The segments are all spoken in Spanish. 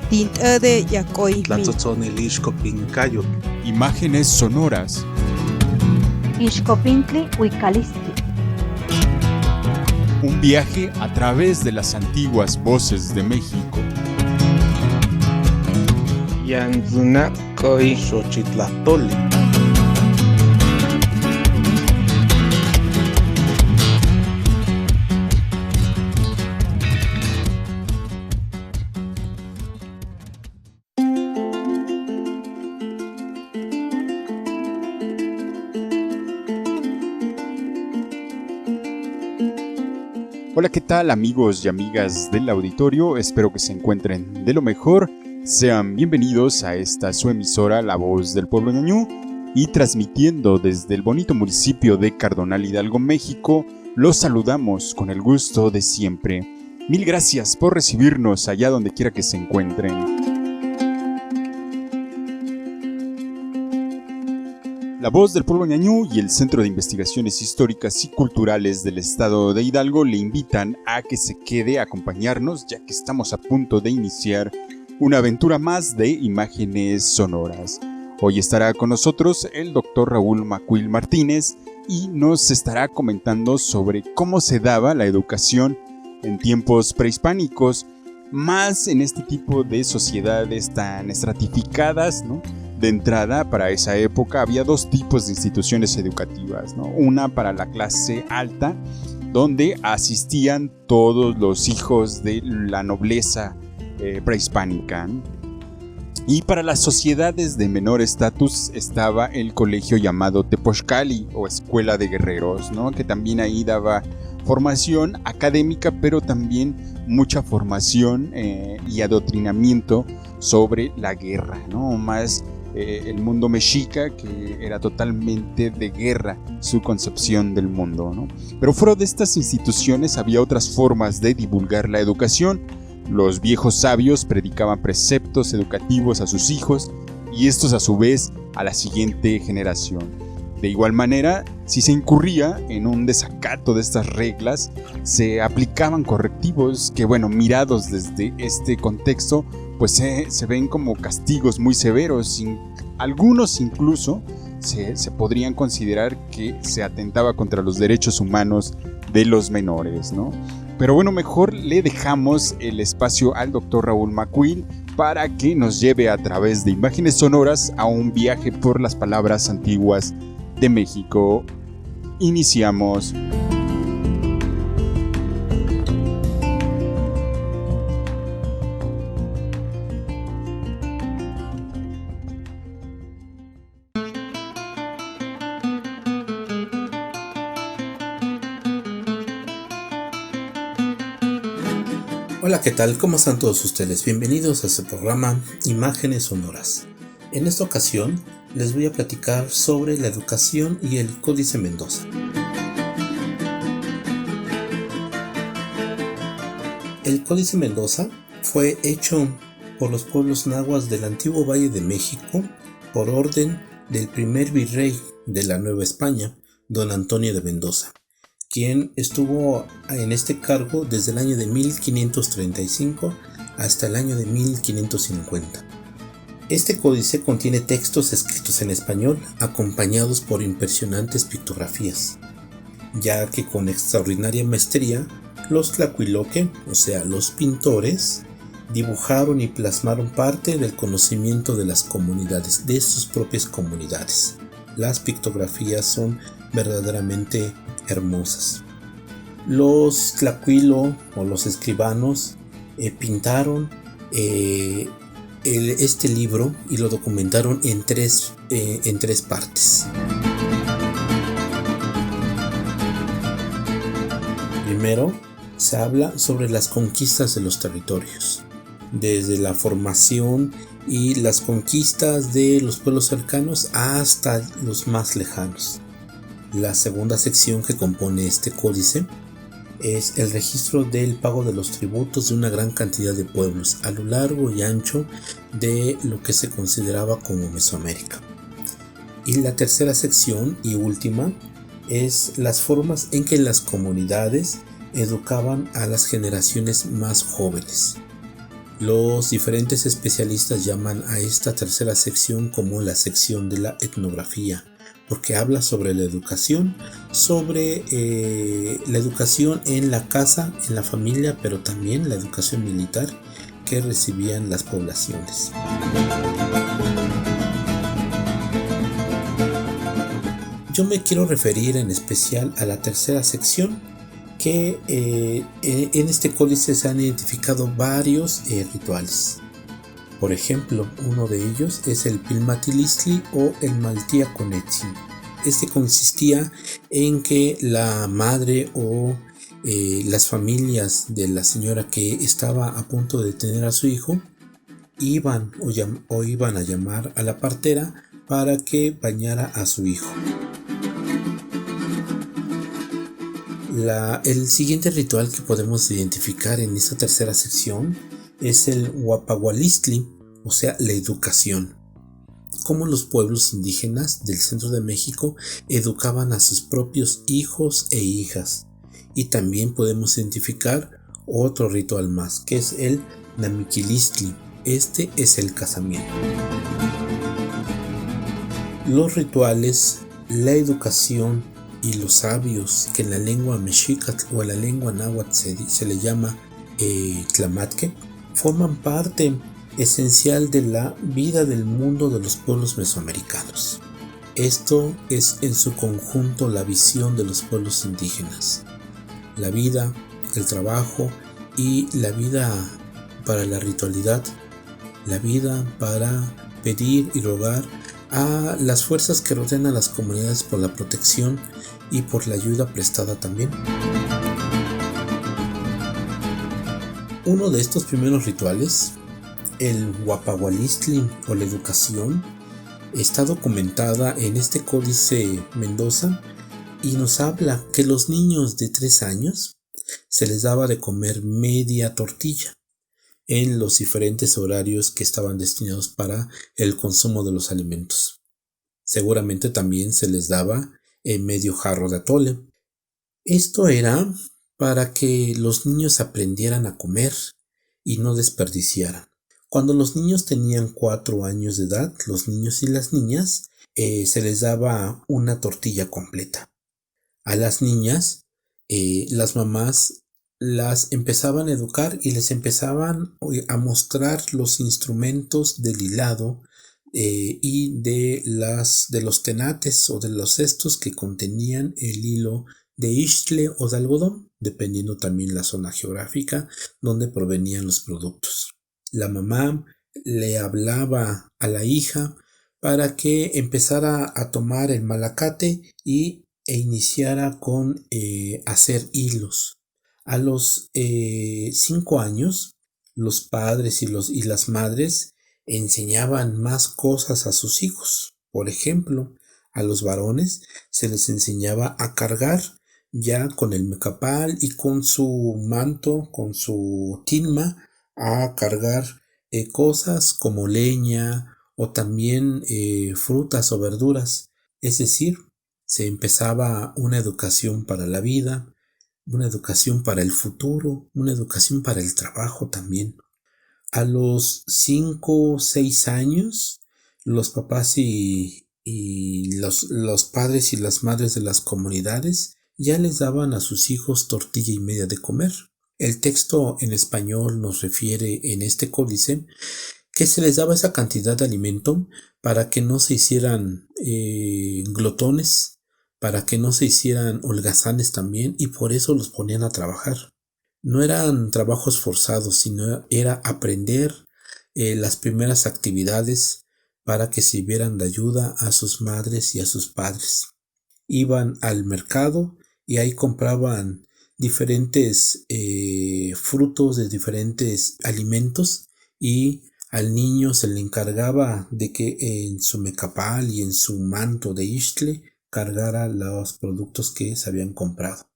Tint'de yakoy Tlatzotzonilixco pincayo. Imágenes sonoras. Ixcopintli Huicalistli. Un viaje a través de las antiguas voces de México. Yanzunacoy Xochitlatoli. Hola, ¿qué tal amigos y amigas del auditorio? Espero que se encuentren de lo mejor. Sean bienvenidos a esta su emisora, La Voz del Pueblo Ñañú, y transmitiendo desde el bonito municipio de Cardonal, Hidalgo, México, los saludamos con el gusto de siempre. Mil gracias por recibirnos allá donde quiera que se encuentren. La Voz del Pueblo Ñañú y el Centro de Investigaciones Históricas y Culturales del Estado de Hidalgo le invitan a que se quede a acompañarnos, ya que estamos a punto de iniciar una aventura más de imágenes sonoras. Hoy estará con nosotros el Dr. Raúl Macuil Martínez y nos estará comentando sobre cómo se daba la educación en tiempos prehispánicos, más en este tipo de sociedades tan estratificadas, ¿no? De entrada, para esa época había dos tipos de instituciones educativas, ¿no? Una para la clase alta, donde asistían todos los hijos de la nobleza prehispánica, ¿no? Y para las sociedades de menor estatus estaba el colegio llamado Tepochcali o Escuela de Guerreros, ¿no? Que también ahí daba formación académica, pero también mucha formación y adoctrinamiento sobre la guerra, ¿no? Más el mundo mexica, que era totalmente de guerra su concepción del mundo, ¿no? Pero fuera de estas instituciones había otras formas de divulgar la educación. Los viejos sabios predicaban preceptos educativos a sus hijos y estos a su vez a la siguiente generación. De igual manera, si se incurría en un desacato de estas reglas, se aplicaban correctivos que, mirados desde este contexto, pues se ven como castigos muy severos. Algunos incluso se podrían considerar que se atentaba contra los derechos humanos de los menores, ¿no? Pero mejor le dejamos el espacio al Dr. Raúl Macuil para que nos lleve a través de imágenes sonoras a un viaje por las palabras antiguas de México. Iniciamos. Hola, ¿qué tal? ¿Cómo están todos ustedes? Bienvenidos a este programa Imágenes Sonoras. En esta ocasión les voy a platicar sobre la educación y el Códice Mendoza. El Códice Mendoza fue hecho por los pueblos nahuas del antiguo Valle de México por orden del primer virrey de la Nueva España, don Antonio de Mendoza, quien estuvo en este cargo desde el año de 1535 hasta el año de 1550. Este códice contiene textos escritos en español acompañados por impresionantes pictografías, ya que con extraordinaria maestría los tlacuiloque, o sea los pintores, dibujaron y plasmaron parte del conocimiento de las comunidades, de sus propias comunidades. Las pictografías son verdaderamente hermosas. Los tlacuilo o los escribanos pintaron este libro y lo documentaron en tres partes. Primero, se habla sobre las conquistas de los territorios, desde la formación y las conquistas de los pueblos cercanos hasta los más lejanos. La segunda sección que compone este códice es el registro del pago de los tributos de una gran cantidad de pueblos a lo largo y ancho de lo que se consideraba como Mesoamérica. Y la tercera sección y última es las formas en que las comunidades educaban a las generaciones más jóvenes. Los diferentes especialistas llaman a esta tercera sección como la sección de la etnografía, porque habla sobre la educación, la educación en la casa, en la familia, pero también la educación militar que recibían las poblaciones. Yo me quiero referir en especial a la tercera sección, que en este códice se han identificado varios rituales. Por ejemplo, uno de ellos es el Pilmatilistli o el Maltiaconetzin. Este consistía en que la madre o las familias de la señora que estaba a punto de tener a su hijo iban a llamar a la partera para que bañara a su hijo. El siguiente ritual que podemos identificar en esta tercera sección es el Huapahualistli, o sea, la educación. Cómo los pueblos indígenas del centro de México educaban a sus propios hijos e hijas. Y también podemos identificar otro ritual más, que es el Namiquilistli. Este es el casamiento. Los rituales, la educación y los sabios, que en la lengua mexicatl o en la lengua náhuatl se le llama tlamatque, forman parte esencial de la vida del mundo de los pueblos mesoamericanos. Esto es en su conjunto la visión de los pueblos indígenas. La vida, el trabajo y la vida para la ritualidad, la vida para pedir y rogar a las fuerzas que rodean a las comunidades por la protección y por la ayuda prestada también. Uno de estos primeros rituales, el Huapahualistli o la educación, está documentada en este códice Mendoza y nos habla que los niños de 3 años se les daba de comer media tortilla en los diferentes horarios que estaban destinados para el consumo de los alimentos. Seguramente también se les daba medio jarro de atole. Esto era para que los niños aprendieran a comer y no desperdiciaran. Cuando los niños tenían 4 años de edad, los niños y las niñas, se les daba una tortilla completa. A las niñas, las mamás las empezaban a educar y les empezaban a mostrar los instrumentos del hilado y de los tenates o de los cestos que contenían el hilo de ixtle o de algodón, dependiendo también la zona geográfica donde provenían los productos. La mamá le hablaba a la hija para que empezara a tomar el malacate e iniciara con hacer hilos. A los 5 años, los padres y las madres enseñaban más cosas a sus hijos. Por ejemplo, a los varones se les enseñaba a cargar ya con el mecapal y con su manto, con su tilma, a cargar cosas como leña o también frutas o verduras. Es decir, se empezaba una educación para la vida, una educación para el futuro, una educación para el trabajo también. A los 5 o 6 años, los papás y los padres y las madres de las comunidades ya les daban a sus hijos tortilla y media de comer. El texto en español nos refiere en este códice que se les daba esa cantidad de alimento para que no se hicieran glotones, para que no se hicieran holgazanes también, y por eso los ponían a trabajar. No eran trabajos forzados, sino era aprender las primeras actividades para que sirvieran de ayuda a sus madres y a sus padres. Iban al mercado y ahí compraban diferentes frutos de diferentes alimentos, y al niño se le encargaba de que en su mecapal y en su manto de ixtle cargara los productos que se habían comprado.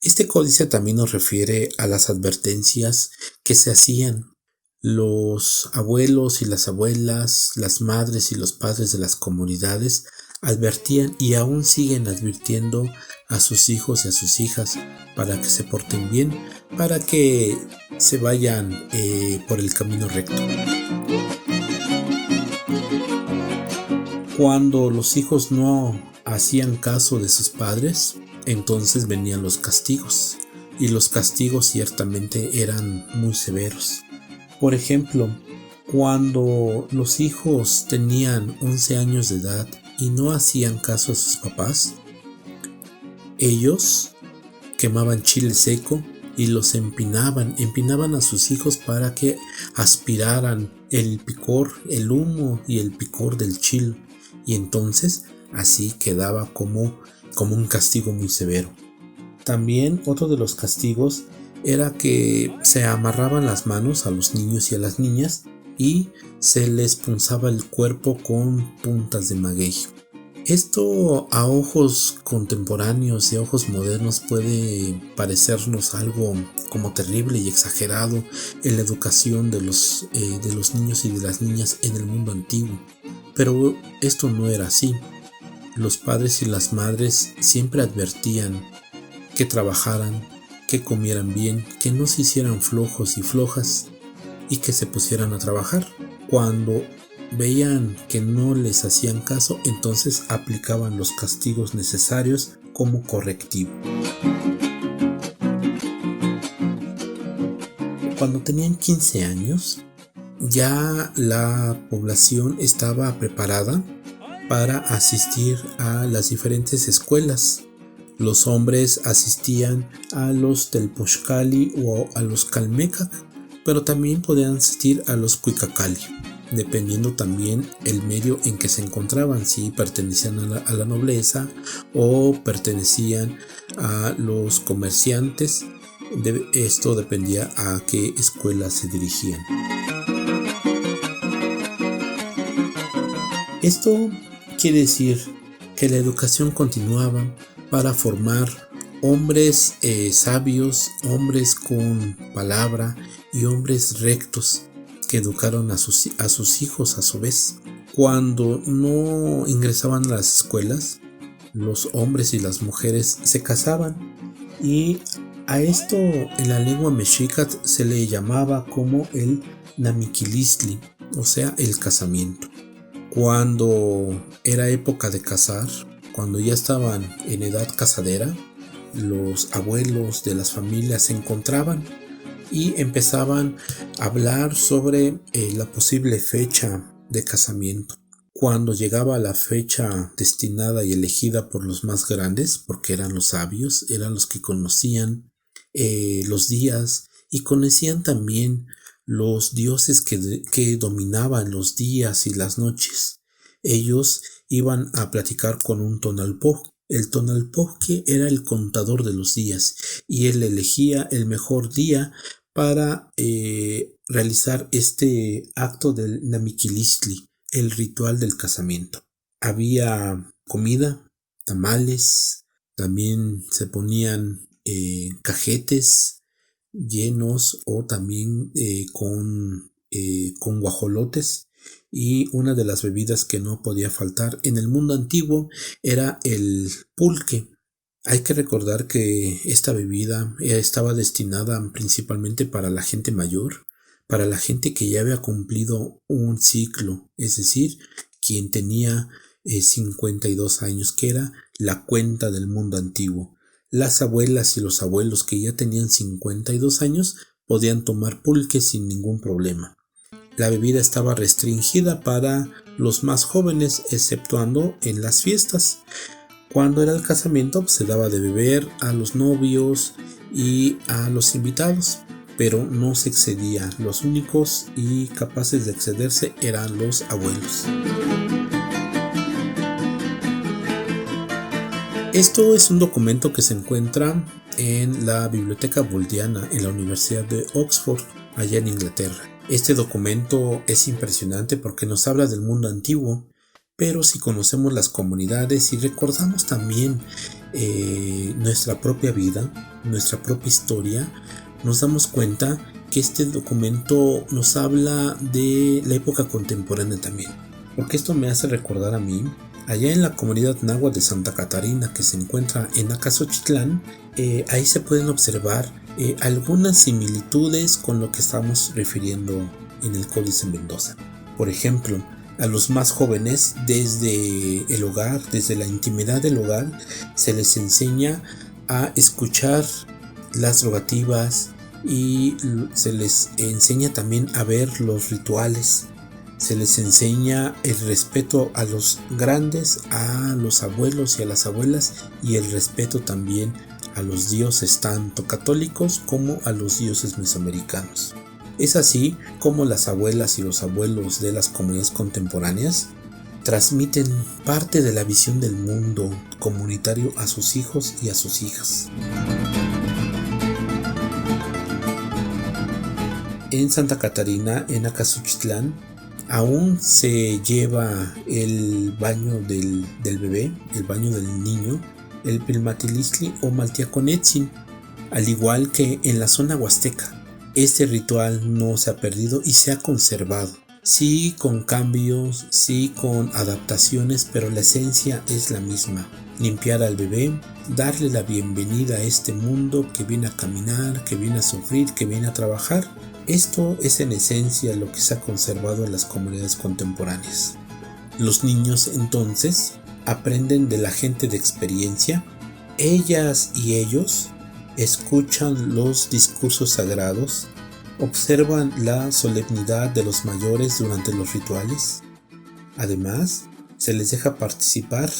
Este códice también nos refiere a las advertencias que se hacían. Los abuelos y las abuelas, las madres y los padres de las comunidades advertían y aún siguen advirtiendo a sus hijos y a sus hijas para que se porten bien, para que se vayan por el camino recto. Cuando los hijos no hacían caso de sus padres, entonces venían los castigos, y los castigos ciertamente eran muy severos. Por ejemplo, cuando los hijos tenían 11 años de edad y no hacían caso a sus papás, ellos quemaban chile seco y los empinaban a sus hijos para que aspiraran el picor, el humo y el picor del chile, y entonces así quedaba como un castigo muy severo. También otro de los castigos era que se amarraban las manos a los niños y a las niñas y se les punzaba el cuerpo con puntas de maguey. Esto a ojos contemporáneos y a ojos modernos puede parecernos algo como terrible y exagerado en la educación de los niños y de las niñas en el mundo antiguo, pero esto no era así. Los padres y las madres siempre advertían que trabajaran, que comieran bien, que no se hicieran flojos y flojas y que se pusieran a trabajar. Cuando veían que no les hacían caso, entonces aplicaban los castigos necesarios como correctivo. Cuando tenían 15 años, ya la población estaba preparada para asistir a las diferentes escuelas. Los hombres asistían a los Telpochcali o a los Calmecac, pero también podían asistir a los Cuicacali, dependiendo también el medio en que se encontraban, si pertenecían a la nobleza o pertenecían a los comerciantes. Esto dependía a qué escuela se dirigían. Esto quiere decir que la educación continuaba para formar hombres sabios, hombres con palabra y hombres rectos que educaron a sus hijos a su vez. Cuando no ingresaban a las escuelas, los hombres y las mujeres se casaban, y a esto en la lengua mexica se le llamaba como el namiquilistli, o sea, el casamiento. Cuando era época de casar, cuando ya estaban en edad casadera, los abuelos de las familias se encontraban y empezaban a hablar sobre la posible fecha de casamiento. Cuando llegaba la fecha destinada y elegida por los más grandes, porque eran los sabios, eran los que conocían los días y conocían también los dioses que dominaban los días y las noches, ellos iban a platicar con un tonalpoch. El tonalpoch era el contador de los días, y él elegía el mejor día para realizar este acto del namiquilistli, el ritual del casamiento. Había comida, tamales, también se ponían cajetes llenos o también con guajolotes. Y una de las bebidas que no podía faltar en el mundo antiguo era el pulque. Hay que recordar que esta bebida estaba destinada principalmente para la gente mayor, para la gente que ya había cumplido un ciclo, es decir, quien tenía 52 años, que era la cuenta del mundo antiguo. Las abuelas y los abuelos que ya tenían 52 años podían tomar pulque sin ningún problema. La bebida estaba restringida para los más jóvenes, exceptuando en las fiestas. Cuando era el casamiento, se daba de beber a los novios y a los invitados, pero no se excedía. Los únicos y capaces de excederse eran los abuelos. Esto es un documento que se encuentra en la Biblioteca Bodleiana en la Universidad de Oxford, allá en Inglaterra. Este documento es impresionante porque nos habla del mundo antiguo, pero si conocemos las comunidades y recordamos también nuestra propia vida, nuestra propia historia, nos damos cuenta que este documento nos habla de la época contemporánea también. Porque esto me hace recordar a mí, allá en la comunidad náhuatl de Santa Catarina, que se encuentra en Acasochitlán, ahí se pueden observar algunas similitudes con lo que estamos refiriendo en el Códice Mendoza. Por ejemplo, a los más jóvenes desde el hogar, desde la intimidad del hogar, se les enseña a escuchar las rogativas y se les enseña también a ver los rituales. Se les enseña el respeto a los grandes, a los abuelos y a las abuelas, y el respeto también a los dioses tanto católicos como a los dioses mesoamericanos. Es así como las abuelas y los abuelos de las comunidades contemporáneas transmiten parte de la visión del mundo comunitario a sus hijos y a sus hijas. En Santa Catarina, en Acazuchitlán, aún se lleva el baño del bebé, el baño del niño, el Pilmatilistli o Maltiaconetzin, al igual que en la zona huasteca. Este ritual no se ha perdido y se ha conservado. Sí con cambios, sí con adaptaciones, pero la esencia es la misma. Limpiar al bebé, darle la bienvenida a este mundo que viene a caminar, que viene a sufrir, que viene a trabajar. Esto es en esencia lo que se ha conservado en las comunidades contemporáneas. Los niños entonces aprenden de la gente de experiencia. Ellas y ellos escuchan los discursos sagrados, observan la solemnidad de los mayores durante los rituales. Además, se les deja participar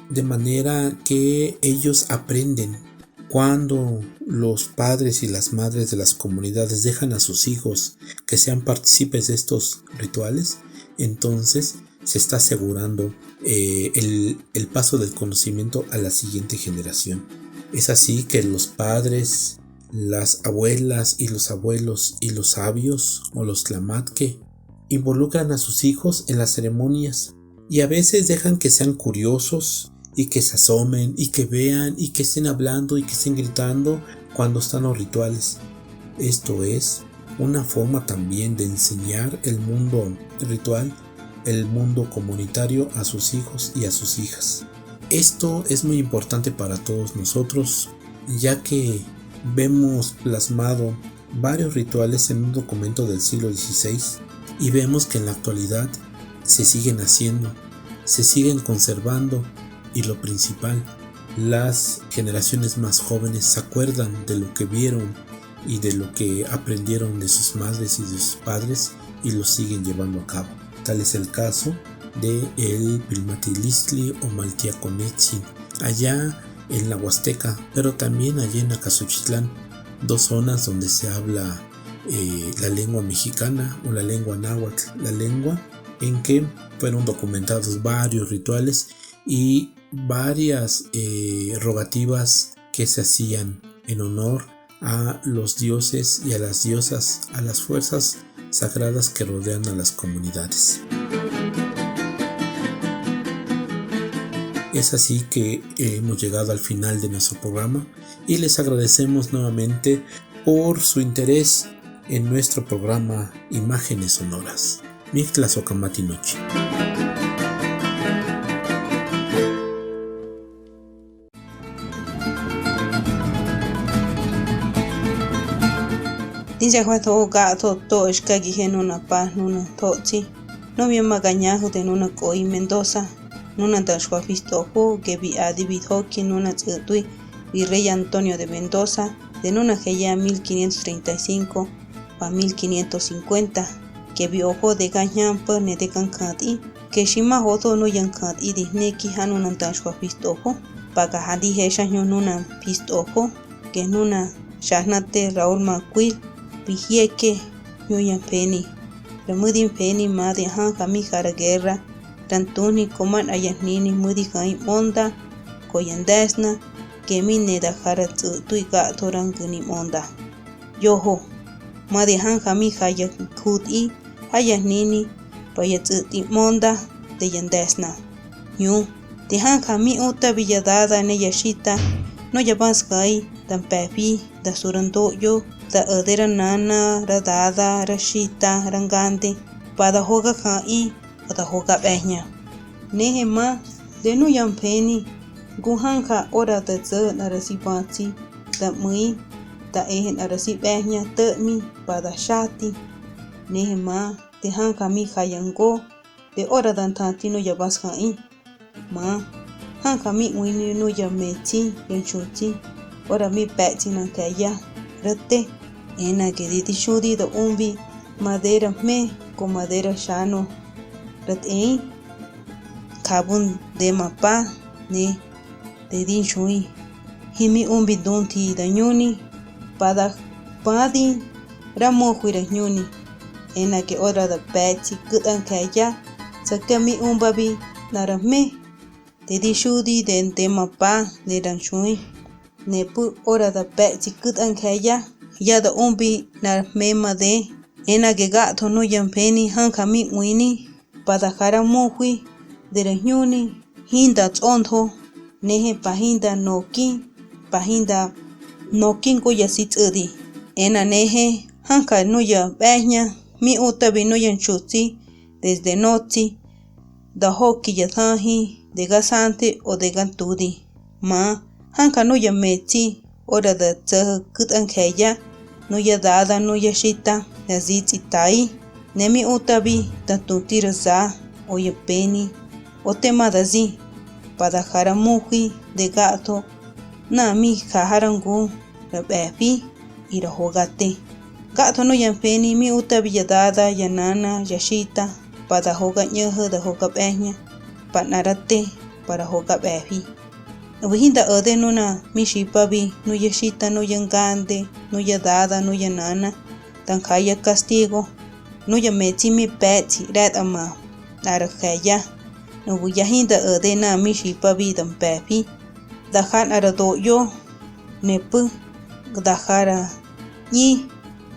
de manera que ellos aprenden. Cuando los padres y las madres de las comunidades dejan a sus hijos que sean partícipes de estos rituales, entonces se está asegurando el paso del conocimiento a la siguiente generación. Es así que los padres, las abuelas y los abuelos y los sabios o los tlamatque involucran a sus hijos en las ceremonias y a veces dejan que sean curiosos y que se asomen y que vean y que estén hablando y que estén gritando cuando están los rituales. Esto es una forma también de enseñar el mundo ritual, el mundo comunitario a sus hijos y a sus hijas. Esto es muy importante para todos nosotros, ya que vemos plasmado varios rituales en un documento del siglo XVI y vemos que en la actualidad se siguen haciendo, se siguen conservando. Y lo principal, las generaciones más jóvenes se acuerdan de lo que vieron y de lo que aprendieron de sus madres y de sus padres y lo siguen llevando a cabo. Tal es el caso de el Pilmatilistli o Maltiaconetzin, allá en la Huasteca, pero también allá en Acazuchitlán, dos zonas donde se habla la lengua mexicana o la lengua náhuatl, la lengua en que fueron documentados varios rituales y varias rogativas que se hacían en honor a los dioses y a las diosas, a las fuerzas sagradas que rodean a las comunidades. Es así que hemos llegado al final de nuestro programa y les agradecemos nuevamente por su interés en nuestro programa Imágenes Sonoras. Mixtlazocamatinochi. Tinja tho ga to eskagi genuna pa nuna totsi no bien magañajo de nuna koi Mendoza nuna tashwa fistojo que vi adibit hoki nuna tsutui Virrey Antonio de Mendoza de nuna geya 1535 pa 1550 que vi ojo de gañan pa ne de kankati que shima hoto no yankati di neki hanuna tashwa fistojo pa gahadi hesha nuna fistojo que nuna shahnate Raúl Macuil Pijieke Yoyan Penny Ramudin Penny Madi Han Kami Jara Guerra Tantuni Koman Ayanini Mudi Kai Monda Koyandesna Kemi Neda Jara Tuiga Toranguni Monda Yoho Madi Han Kami Jaya Kuti Ayanini Payatuti Monda de Yandesna Yu De Han Kami Uta Villadada Neyashita No Yabans Kai Dan Pepi Da Surandoyo Da adera nana, radada, rashita, rangante, pada hoga kai, pada hoga behnya. Nehe ma, denu yam peni, guhan ka ora da ze na rasipati, da mui, ta ejen arasi behnya temi pada shati nehe ma te hanka mi khayango de ora dan tantino ya baskai ma hanka mi wini no ya meti yan chuti ora mi peti na kaya rete ena que diti shudi da umbi madera me con madera shano rete kabun de mapa ne de din shui himi umbi donti da nyuni pada padi ramo huira nyuni ena que ora da peti kudan kaya sakami umbabi narame de di shudi de mapa ne dan shui ne pu ora da peti kudan kaya ya da umbi nar mema de ena que gato no yampeni hanka mi wini pada kara muhui de nyuni hinda tsontho nehe pahinda nokin ko yasit udi ena nehe hanka no ya behnya mi utabi no yan chuti desde noti da hoki ya thahi de gasante o de gantudi ma hanka no ya meti ora da tsah kudan kaya no ya dada no ya shita yazit itai nemi utabi da tutira za o ya peni o tema dazi pada jaramuji de gato na mi kaharangu la befi ira hogate gato no ya peni mi utabi ya dada ya nana ya shita pada hoga nyaha da hoga behnya panarate para hoga befi Ubihinda ode nuna mishipabi no ya shita no ya ngande no ya dada no ya nana tan kaya castigo no ya meti mi peti red ama arakaya no buyahinda ode na mishipabi tan pepi dahan arado yo nepu dahara ni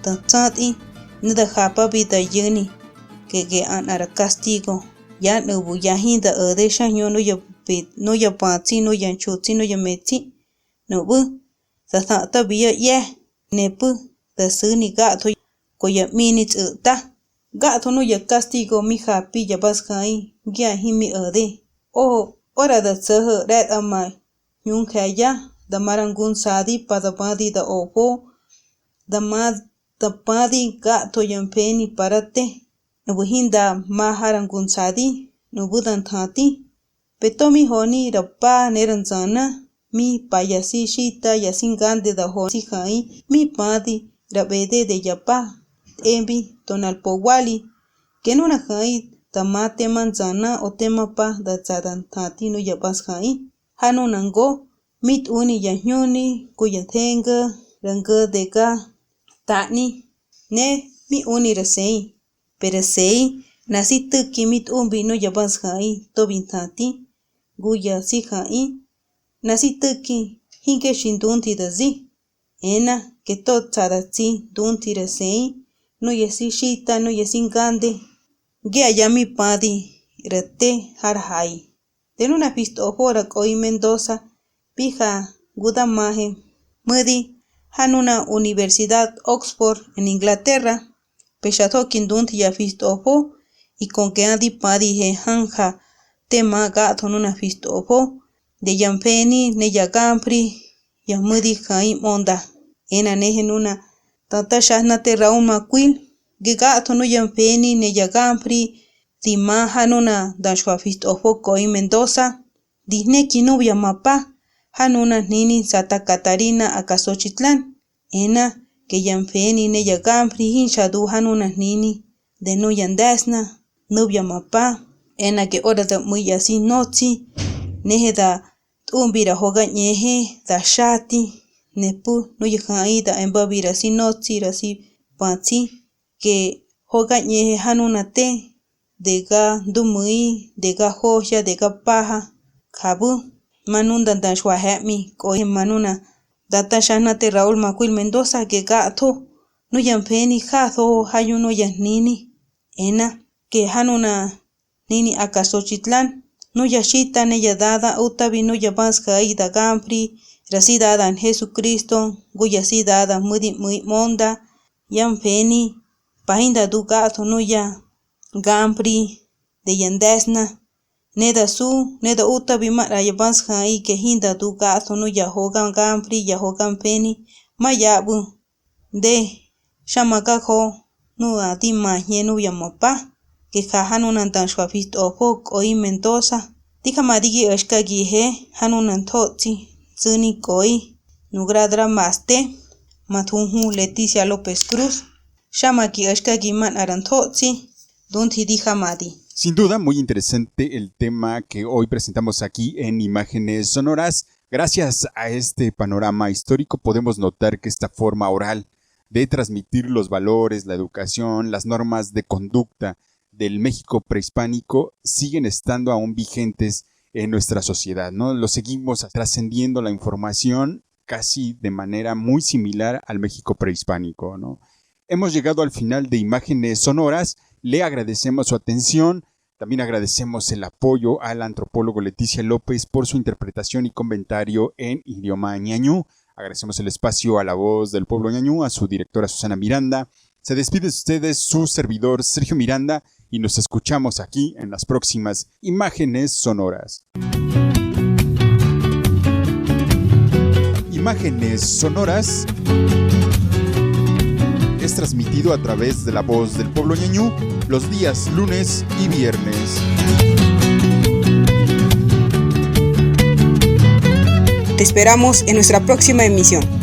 tan tsati ni dahapa bi da yeni que an ara castigo ya no buyahinda ode shanyo no ya pati no ya chuti no ya meti no bu sa ta biya ye ne pu da suni gato ko ya mini ta gato no ya castigo mi happy ya baskai gya himi ade o ora da tsaha red ama nyun kaya da marangun sadi pada padi da opo da mad da padi gato yampeni parate no hinda maharangun sadi no budan thati Petomi honi rapa neranzana mi payasi shita yasin gande da honi kai mi padi rabede de yapa embi tonalpowali que nuna kai tamate manzana o temapa da tsadan tatino yapas kai hanunango mit uni yanyuni kuyantenga ranga deka tani ne mi uni rasei peresei nasi tuki mit umbi no yapas kai tobin tati guya si hai nasi tuki hinke shindunti dazi ena que tot tsadatsi dunti rasei no yasi shita no yasin gande ge ayami padi rete harhai tenuna pisto hora koi Mendoza pija gudamaje mudi hanuna Universidad Oxford en Inglaterra peshato kindunti ya pisto opo y con que adi padi he hanja tema gato nuna fisto opo de yampeni ne yagampri ya mudi kai monda ena nehe nuna tata shahna te raun maquil ge gato no yampeni ne yagampri tima hanuna dashwa fisto opo koi Mendoza disne kinubia mapa hanuna nini Santa Catarina Acasochitlán ena que yampeni ne yagampri hinshadu hanuna nini de no yandesna nubia mapa ena que ora da muy así notsi nehe da tumbira hoga nyehe da shati nepu no yakai da embabira si notsi rasi patsi que hoga nyehe hanuna te dega dumui dega hoja dega paja kabu manunda da shwahemi ko manuna data shana te Raúl Macuil Mendoza que gato no yampeni jazo hayuno yanini ena que hanuna nini Acasochitlán no yashita ne yadada utabi no yabanska ida gampri rasidada en Jesucristo guyasidada mudi muy monda yampeni pahinda du gato no ya gampri de yandesna neda su neda utabi mara yabanska i que hinda du gato no ya hogan gampri ya hogan peni mayabu de shamakajo nu atima yenu yamapa que hanunan tan shwafist ofok oi Mendoza tika madigi ashkagi he hanunan totsi tsuni koi nugradra maste matunhu Leticia López Cruz shamaki ashkagi man arantotsi donti dija madi. Sin duda, muy interesante el tema que hoy presentamos aquí en Imágenes Sonoras. Gracias a este panorama histórico podemos notar que esta forma oral de transmitir los valores, la educación, las normas de conducta del México prehispánico siguen estando aún vigentes en nuestra sociedad, ¿no? Lo seguimos trascendiendo la información casi de manera muy similar al México prehispánico, ¿no? Hemos llegado al final de Imágenes Sonoras. Le agradecemos su atención. También agradecemos el apoyo al antropólogo Leticia López por su interpretación y comentario en idioma ñañú. Agradecemos el espacio a la voz del pueblo ñañú, a su directora Susana Miranda. Se despide de ustedes su servidor Sergio Miranda y nos escuchamos aquí en las próximas Imágenes Sonoras. Imágenes Sonoras es transmitido a través de la voz del pueblo ñañú los días lunes y viernes. Te esperamos en nuestra próxima emisión.